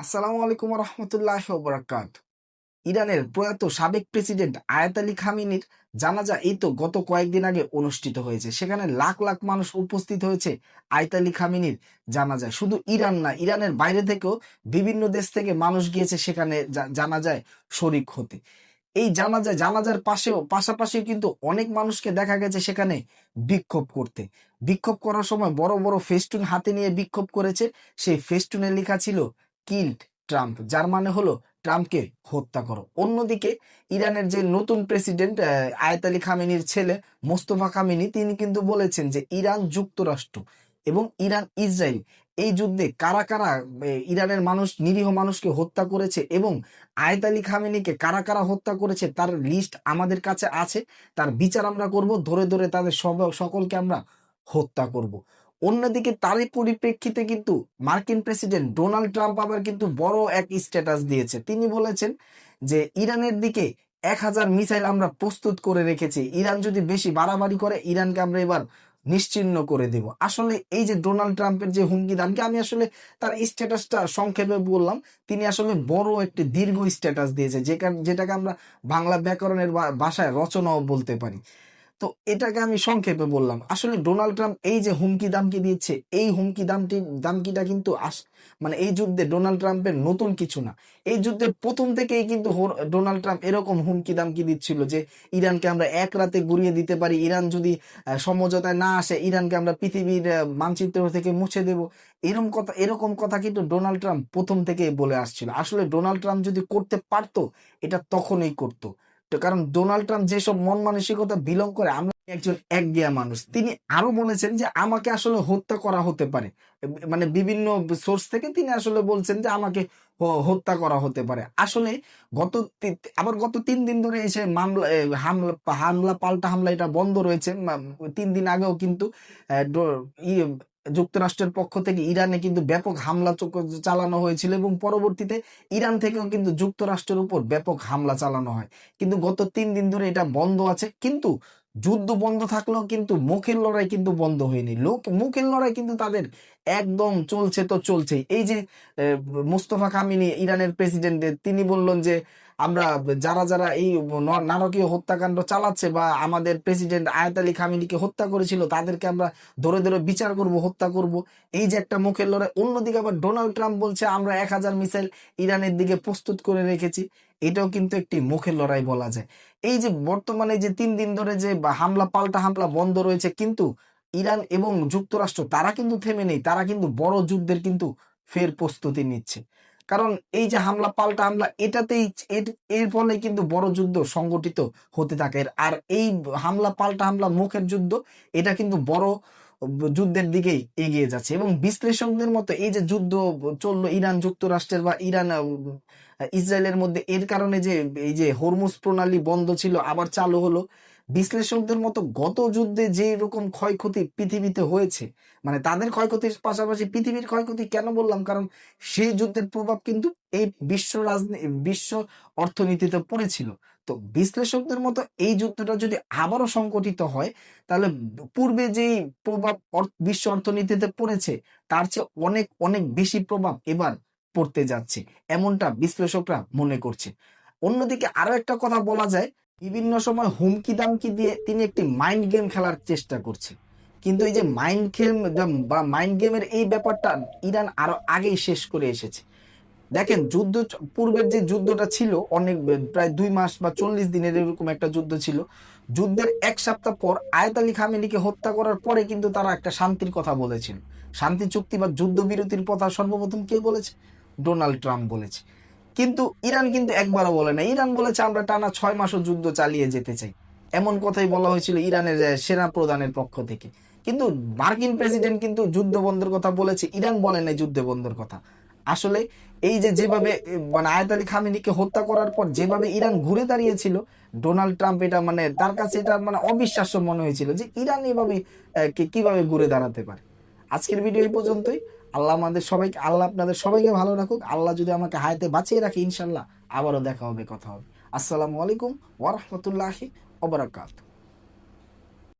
আসসালামু আলাইকুম রহমতুল্লাহ বরাকাত। ইরানের প্রয়াত সাবেক প্রেসিডেন্ট আয়াত আলী খামেনির জানাজা এই তো গত কয়েকদিন আগে অনুষ্ঠিত হয়েছে। সেখানে লাখ লাখ মানুষ উপস্থিত হয়েছে আয়াত আলী খামেনির জানাজায়। শুধু ইরান না, ইরানের বাইরে থেকেও বিভিন্ন দেশ থেকে মানুষ গিয়েছে সেখানে জানাজায় শরিক হতে। এই জানাজার পাশাপাশি কিন্তু অনেক মানুষকে দেখা গেছে সেখানে বিক্ষোভ করতে। বিক্ষোভ করার সময় বড় বড় ফেস্টুন হাতে নিয়ে বিক্ষোভ করেছে। সেই ফেস্টুনে লেখা ছিল কিল্ড ট্রাম্প, যার মানে হলো ট্রাম্পকে হত্যা করো। অন্যদিকে ইরানের যে নতুন প্রেসিডেন্ট আয়াত আলী খামেনির ছেলে মোস্তফা খামেনি, তিনি কিন্তু বলেছেন যে ইরান যুক্তরাষ্ট্র এবং ইরান ইসরায়েল এই যুদ্ধে কারা কারা ইরানের মানুষ, নিরীহ মানুষকে হত্যা করেছে এবং আয়াত আলী খামেনিকে কারা কারা হত্যা করেছে তার লিস্ট আমাদের কাছে আছে। তার বিচার আমরা করব, ধরে ধরে তাদের সকলকে আমরা হত্যা করব। অন্যদিকে তারই পরিপ্রেক্ষিতে কিন্তু মার্কিন প্রেসিডেন্ট ডোনাল্ড ট্রাম্প আবার কিন্তু বড় এক স্ট্যাটাস দিয়েছে। তিনি বলেছেন যে ইরানের দিকে 1000 মিসাইল আমরা প্রস্তুত করে রেখেছি। ইরান যদি বেশি বাড়াবাড়ি করে, ইরানকে আমরা এবার নিশ্চিহ্ন করে দেব। আসলে এই যে ডোনাল্ড ট্রাম্পের যে হুমকি দামকে, আমি আসলে তার স্ট্যাটাসটা সংক্ষেপে বললাম। তিনি আসলে বড় একটি দীর্ঘ স্ট্যাটাস দিয়েছে, যেটাকে আমরা বাংলা ব্যাকরণের ভাষায় রচনাও বলতে পারি। তো এটাকে আমি সংক্ষেপে বললাম। আসলে ডোনাল্ড ট্রাম্প এই যে হুমকি দামকি দিচ্ছে, এই হুমকি দামকিটা কিন্তু মানে এই যুদ্ধে ডোনাল্ড ট্রাম্পের নতুন কিছু না। এই যুদ্ধের প্রথম থেকেই কিন্তু ডোনাল্ড ট্রাম্প এরকম হুমকি দামকি দিচ্ছিল যে ইরানকে আমরা এক রাতে গুড়িয়ে দিতে পারি, ইরান যদি সমঝোতায় না আসে ইরানকে আমরা পৃথিবীর মানচিত্র থেকে মুছে দেব। এরকম কথা কিন্তু ডোনাল্ড ট্রাম্প প্রথম থেকেই বলে আসছিল। আসলে ডোনাল্ড ট্রাম্প যদি করতে পারতো, এটা তখনই করতো। তো কারণ ডোনাল্ড ট্রাম্প যেসব মন মানসিকতা বিলং করে, আমরা একজন একঘেয়া মানুষ। তিনি আরো বলেছেন যে আমাকে আসলে হত্যা করা হতে পারে। মানে বিভিন্ন সোর্স থেকে তিনি আসলে বলছেন যে আমাকে হত্যা করা হতে পারে। আসলে গত 3 দিন ধরে এসে মামলা হামলা হামলা পাল্টা হামলা এটা বন্ধ রয়েছে। 3 দিন আগেও কিন্তু যুক্তরাষ্ট্রের পক্ষ থেকে ইরানে কিন্তু ব্যাপক হামলা চালানো হয়েছিল এবং পরবর্তীতে ইরান থেকেও কিন্তু যুক্তরাষ্ট্রের উপর ব্যাপক হামলা চালানো হয়। কিন্তু গত 3 দিন ধরে এটা বন্ধ আছে। কিন্তু যুদ্ধ বন্ধ থাকলেও কিন্তু মুখের লড়াই কিন্তু বন্ধ হয়নি। মুখের লড়াই কিন্তু তাদের একদম চলছে, তো চলছেই। এই যে মোস্তফা কামিনী ইরানের প্রেসিডেন্ট, তিনি বললেন যে আমরা যারা এই নারকীয় হত্যাকাণ্ড চালাচ্ছে বা আমাদের প্রেসিডেন্ট আয়াত আলী খামেনিকে হত্যা করেছিল তাদেরকে আমরা ধরে ধরে বিচার করব, হত্যা করব। এই যে একটা মুখের লড়াই। অন্যদিকে আবার ডোনাল্ড ট্রাম্প বলছে আমরা 1000 মিসাইল ইরানের দিকে প্রস্তুত করে রেখেছি। এটাও কিন্তু একটি মুখের লড়াই বলা যায়। এই যে বর্তমানে যে 3 দিন ধরে যে হামলা পাল্টা হামলা বন্ধ রয়েছে, কিন্তু ইরান এবং যুক্তরাষ্ট্র তারা কিন্তু থেমে নেই। তারা কিন্তু বড় যুদ্ধের কিন্তু ফের প্রস্তুতি নিচ্ছে। কারণ এই যে হামলা পাল্টা হামলা, এর ফলে কিন্তু বড় যুদ্ধ সংগঠিত হতে থাকে। আর এই হামলা পাল্টা হামলা মুখের যুদ্ধ, এটা কিন্তু বড় যুদ্ধের দিকেই এগিয়ে যাচ্ছে। এবং বিশ্লেষকদের মতো এই যে যুদ্ধ চললো ইরান যুক্তরাষ্ট্রের বা ইরান ইসরায়েলের মধ্যে, এর কারণে যে এই যে হরমুজ প্রণালী বন্ধ ছিল আবার চালু হলো। বিশ্লেষকদের মতো গত যুদ্ধে যে রকম ক্ষয়ক্ষতি পৃথিবীতে হয়েছে, মানে তাদের ক্ষয়ক্ষতির পাশাপাশি পৃথিবীর ক্ষয়ক্ষতি কেন বললাম, কারণ সেই যুদ্ধের প্রভাব কিন্তু এই বিশ্ব অর্থনীতিতে পড়েছিল। তো বিশ্লেষকদের মতো এই যুদ্ধটা যদি আবারও সংগঠিত হয়, তাহলে পূর্বে যেই প্রভাব বিশ্ব অর্থনীতিতে পড়েছে তার চেয়ে অনেক অনেক বেশি প্রভাব এবার পড়তে যাচ্ছে, এমনটা বিশ্লেষকরা মনে করছে। অন্যদিকে আরো একটা কথা বলা যায়, বিভিন্ন সময় হুমকি দামকি দিয়ে তিনি একটি মাইন্ড গেম খেলার চেষ্টা করছে। কিন্তু এই যে মাইন্ড গেমের এই ব্যাপারটা ইরান আরো আগেই শেষ করে এসেছে। দেখেন, পূর্বের যে যুদ্ধটা ছিল অনেক প্রায় 2 মাস বা 40 দিনের এরকম একটা যুদ্ধ ছিল। যুদ্ধের 1 সপ্তাহ পর আয়াত আলী খামেনিকে হত্যা করার পরে কিন্তু তারা একটা শান্তির কথা বলেছিল। শান্তি চুক্তি বা যুদ্ধবিরতির কথা সর্বপ্রথম কে বলেছে? ডোনাল্ড ট্রাম্প বলেছে। কিন্তু ইরান কিন্তু একবারও বলে না। ইরান বলেছে আমরা টানা 6 মাসও যুদ্ধ চালিয়ে যেতে চাই। এমন কথাই বলা হয়েছিল ইরানের সেনা প্রধানের পক্ষ থেকে। কিন্তু মার্কিন প্রেসিডেন্ট কিন্তু যুদ্ধ বন্ধের কথা বলেছে, ইরান বলে নাই যুদ্ধ বন্ধের কথা। আসলে এই যে যেভাবে মানে আয়াত আলী খামেনিকে হত্যা করার পর যেভাবে ইরান ঘুরে দাঁড়িয়েছিল, ডোনাল্ড ট্রাম্প এটা মানে তার কাছে এটা মানে অবিশ্বাস্য মনে হয়েছিল যে ইরান এভাবে কিভাবে ঘুরে দাঁড়াতে পারে। আজকের ভিডিও এই পর্যন্তই। আল্লাহ আপনাদের সবাইকে ভালো রাখুক। আল্লাহ যদি আমাকে হায়াতে বাঁচিয়ে রাখে, ইনশাল্লাহ আবারও দেখা হবে, কথা হবে। আসসালামু আলাইকুম ওয়া রাহমাতুল্লাহি ওয়া বারাকাতুহু।